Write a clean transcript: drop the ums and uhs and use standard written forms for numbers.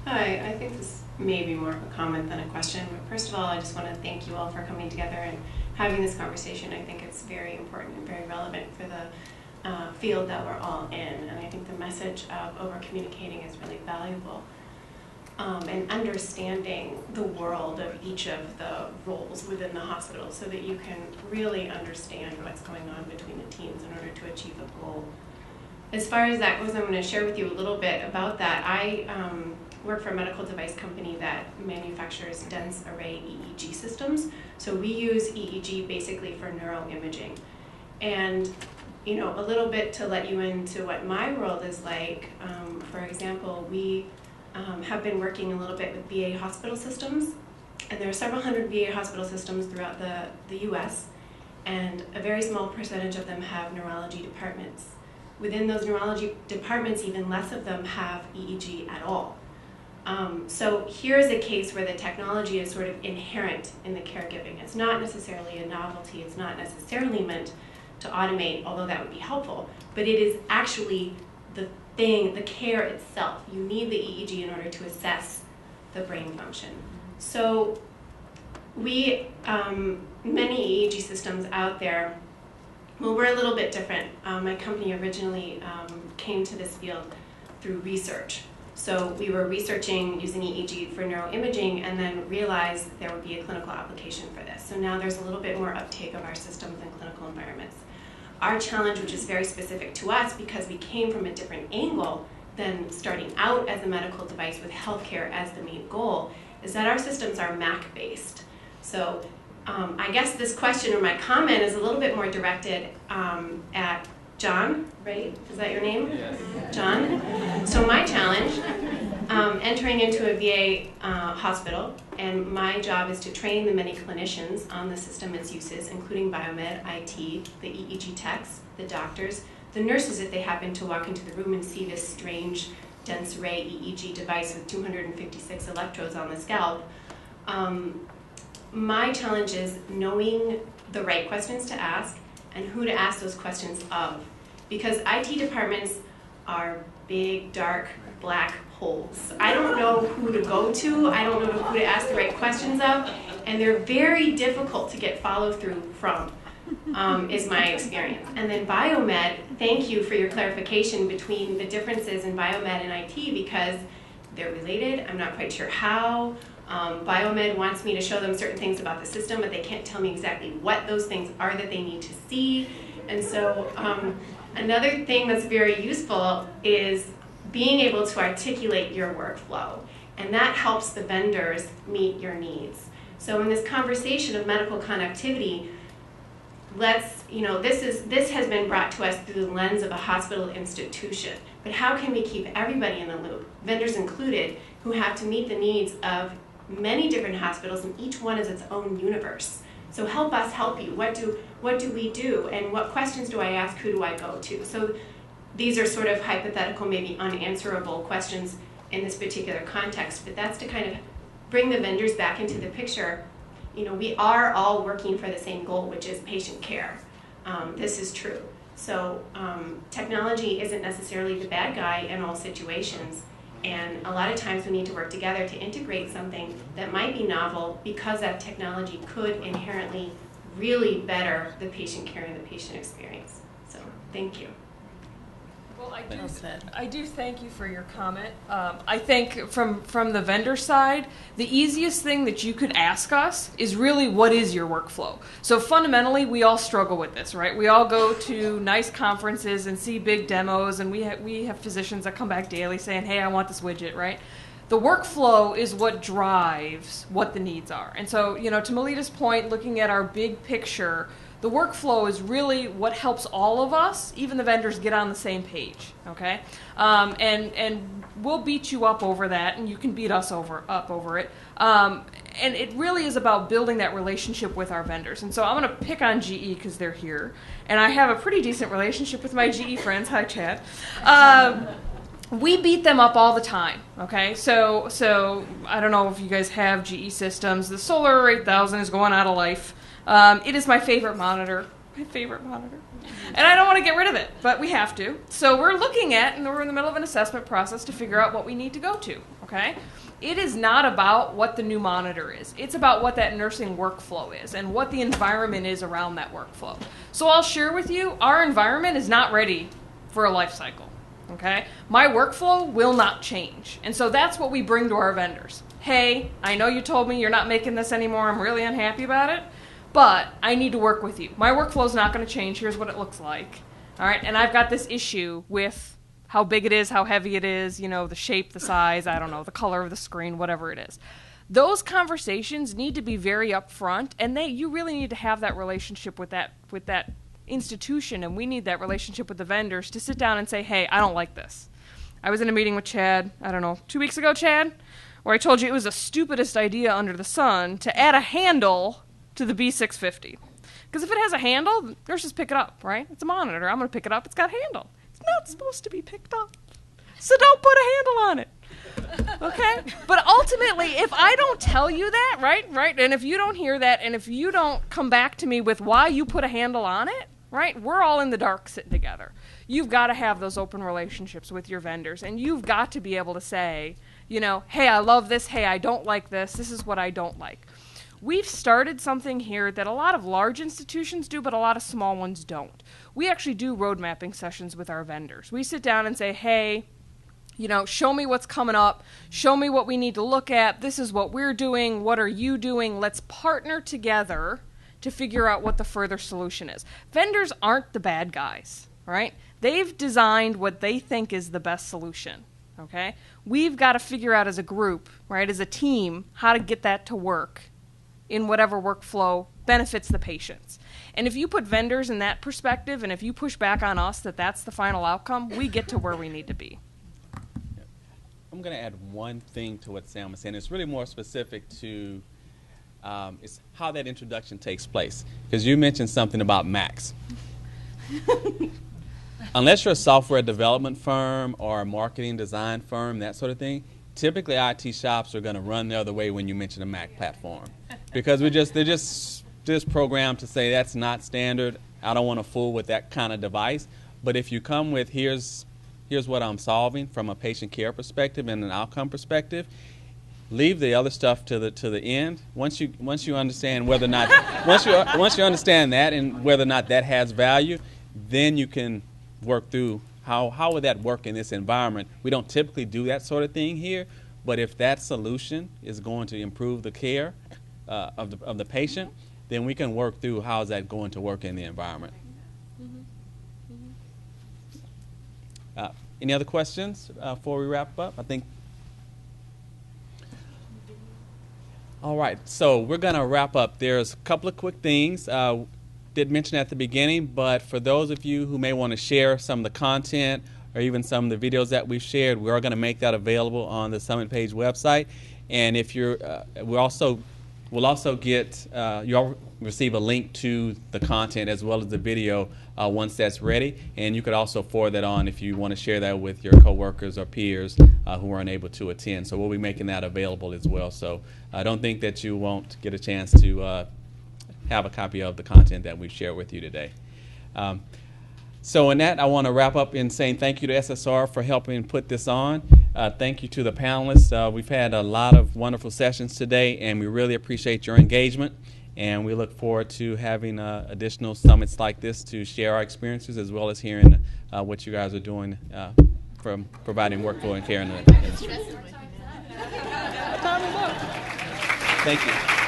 Hi, I think this may be more of a comment than a question, but first of all, I just want to thank you all for coming together and having this conversation. I think it's very important and very relevant for the field that we're all in, and I think the message of over-communicating is really valuable. And understanding the world of each of the roles within the hospital so that you can really understand what's going on between the teams in order to achieve a goal. As far as that goes, I'm going to share with you a little bit about that. I work for a medical device company that manufactures dense array EEG systems. So we use EEG basically for neuroimaging. And you know, a little bit to let you into what my world is like. For example, we have been working a little bit with VA hospital systems, and there are several hundred VA hospital systems throughout the US, and a very small percentage of them have neurology departments. Within those neurology departments, even less of them have EEG at all. So here's a case where the technology is sort of inherent in the caregiving. It's not necessarily a novelty, it's not necessarily meant to automate, although that would be helpful, but it is actually the thing, the care itself. You need the EEG in order to assess the brain function. So we, many EEG systems out there, well, we're a little bit different. My company originally came to this field through research. So we were researching using EEG for neuroimaging and then realized there would be a clinical application for this. So now there's a little bit more uptake of our systems in clinical environments. Our challenge, which is very specific to us because we came from a different angle than starting out as a medical device with healthcare as the main goal, is that our systems are Mac-based. So I guess this question or my comment is a little bit more directed at John, right? Is that your name? Yes. John? So my challenge, entering into a VA hospital, and my job is to train the many clinicians on the system and its uses, including biomed, IT, the EEG techs, the doctors, the nurses if they happen to walk into the room and see this strange dense array EEG device with 256 electrodes on the scalp. My challenge is knowing the right questions to ask and who to ask those questions of. Because IT departments are big, dark, black holes. I don't know who to go to, I don't know who to ask the right questions of, and they're very difficult to get follow-through from, is my experience. And then biomed, thank you for your clarification between the differences in biomed and IT because they're related, I'm not quite sure how. Biomed wants me to show them certain things about the system, but they can't tell me exactly what those things are that they need to see. And so another thing that's very useful is being able to articulate your workflow. And that helps the vendors meet your needs. So in this conversation of medical connectivity, this has been brought to us through the lens of a hospital institution. But how can we keep everybody in the loop, vendors included, who have to meet the needs of many different hospitals, and each one is its own universe. So help us help you. What do we do? And what questions do I ask? Who do I go to? So these are sort of hypothetical, maybe unanswerable questions in this particular context, but that's to kind of bring the vendors back into the picture. You know, we are all working for the same goal, which is patient care. This is true. So technology isn't necessarily the bad guy in all situations. And a lot of times we need to work together to integrate something that might be novel because that technology could inherently really better the patient care and the patient experience. So thank you. Well, I do thank you for your comment. I think from the vendor side, the easiest thing that you could ask us is really what is your workflow? So fundamentally, we all struggle with this, right? We all go to nice conferences and see big demos, and we have physicians that come back daily saying, hey, I want this widget, right? The workflow is what drives what the needs are. And so, you know, to Melita's point, looking at our big picture, the workflow is really what helps all of us, even the vendors, get on the same page, okay? And we'll beat you up over that, and you can beat us up over it. And it really is about building that relationship with our vendors. And so I'm going to pick on GE because they're here. And I have a pretty decent relationship with my GE friends. Hi, Chad. We beat them up all the time, okay? So I don't know if you guys have GE systems. The Solar 8000 is going out of life. It is my favorite monitor. My favorite monitor. And I don't want to get rid of it, but we have to. So we're looking at, and we're in the middle of an assessment process to figure out what we need to go to, okay? It is not about what the new monitor is. It's about what that nursing workflow is and what the environment is around that workflow. So I'll share with you, our environment is not ready for a life cycle, okay? My workflow will not change. And so that's what we bring to our vendors. Hey, I know you told me you're not making this anymore. I'm really unhappy about it, but I need to work with you. My workflow is not going to change. Here's what it looks like, all right? And I've got this issue with how big it is, how heavy it is, you know, the shape, the size, I don't know, the color of the screen, whatever it is. Those conversations need to be very upfront, and you really need to have that relationship with that institution, and we need that relationship with the vendors to sit down and say, hey, I don't like this. I was in a meeting with Chad, I don't know, 2 weeks ago, Chad, where I told you it was the stupidest idea under the sun to add a handle to the B650. Because if it has a handle, nurses pick it up, right? It's a monitor. I'm going to pick it up. It's got a handle. Not supposed to be picked up. So don't put a handle on it. Okay? But ultimately, if I don't tell you that, right? And if you don't hear that, and if you don't come back to me with why you put a handle on it, right? We're all in the dark sitting together. You've got to have those open relationships with your vendors, and you've got to be able to say, you know, hey, I love this. Hey, I don't like this. This is what I don't like. We've started something here that a lot of large institutions do, but a lot of small ones don't. We actually do road mapping sessions with our vendors. We sit down and say, hey, you know, show me what's coming up. Show me what we need to look at. This is what we're doing. What are you doing? Let's partner together to figure out what the further solution is. Vendors aren't the bad guys, right? They've designed what they think is the best solution, okay? We've got to figure out as a group, right, as a team, how to get that to work in whatever workflow benefits the patients. And if you put vendors in that perspective, and if you push back on us that that's the final outcome, we get to where we need to be. I'm going to add one thing to what Sam was saying. It's really more specific to it's how that introduction takes place. Because you mentioned something about Macs. Unless you're a software development firm or a marketing design firm, that sort of thing, typically IT shops are going to run the other way when you mention a Mac platform. Because they're just programmed to say that's not standard. I don't want to fool with that kind of device. But if you come with here's what I'm solving from a patient care perspective and an outcome perspective, leave the other stuff to the end. Once you understand whether or not once you understand that and whether or not that has value, then you can work through how would that work in this environment. We don't typically do that sort of thing here, but if that solution is going to improve the care of the patient, then we can work through how is that going to work in the environment. Any other questions before we wrap up? I think. All right, so we're going to wrap up. There's a couple of quick things. Did mention at the beginning, but for those of you who may want to share some of the content or even some of the videos that we've shared, we are going to make that available on the Summit Page website. And if you're, we'll also get, you'll receive a link to the content as well as the video once that's ready. And you could also forward that on if you want to share that with your coworkers or peers who were unable to attend. So we'll be making that available as well. So I don't think that you won't get a chance to have a copy of the content that we've shared with you today. So in that, I want to wrap up in saying thank you to SSR for helping put this on. Thank you to the panelists. We've had a lot of wonderful sessions today, and we really appreciate your engagement. And we look forward to having additional summits like this to share our experiences as well as hearing what you guys are doing from providing workflow and care in the industry. Thank you.